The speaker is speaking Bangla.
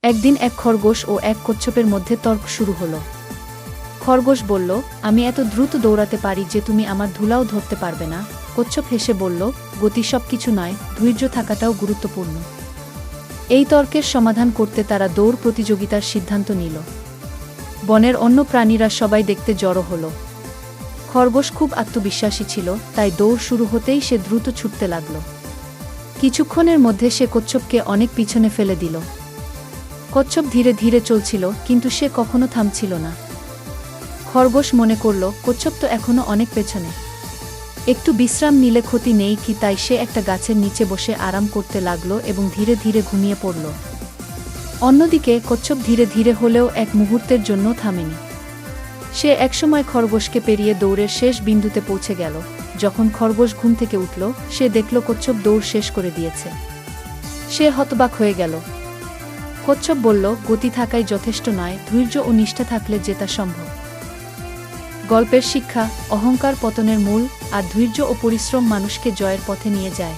একদিন এক খরগোশ ও এক কচ্ছপের মধ্যে তর্ক শুরু হলো। খরগোশ বলল, আমি এত দ্রুত দৌড়াতে পারি যে তুমি আমার ধুলাও ধরতে পারবে না। কচ্ছপ হেসে বলল, গতি সব কিছু নয়, ধৈর্য থাকাটাও গুরুত্বপূর্ণ। এই তর্কের সমাধান করতে তারা দৌড় প্রতিযোগিতার সিদ্ধান্ত নিল। বনের অন্য প্রাণীরা সবাই দেখতে জড়ো হলো। খরগোশ খুব আত্মবিশ্বাসী ছিল, তাই দৌড় শুরু হতেই সে দ্রুত ছুটতে লাগল। কিছুক্ষণের মধ্যে সে কচ্ছপকে অনেক পিছনে ফেলে দিল। কচ্ছপ ধীরে ধীরে চলছিল, কিন্তু সে কখনো থামছিল না। খরগোশ মনে করল, কচ্ছপ তো এখনো অনেক পেছনে, একটু বিশ্রাম নিলে ক্ষতি নেই কি। তাই সে একটা গাছের নিচে বসে আরাম করতে লাগলো এবং ধীরে ধীরে ঘুমিয়ে পড়ল। অন্যদিকে কচ্ছপ ধীরে ধীরে হলেও এক মুহূর্তের জন্য থামেনি। সে একসময় খরগোশকে পেরিয়ে দৌড়ের শেষ বিন্দুতে পৌঁছে গেল। যখন খরগোশ ঘুম থেকে উঠল, সে দেখল কচ্ছপ দৌড় শেষ করে দিয়েছে। সে হতবাক হয়ে গেল। কচ্ছপ বলল, গতি থাকাই যথেষ্ট নয়, ধৈর্য ও নিষ্ঠা থাকলে জেতা সম্ভব। গল্পের শিক্ষা: অহংকার পতনের মূল, আর ধৈর্য ও পরিশ্রম মানুষকে জয়ের পথে নিয়ে যায়।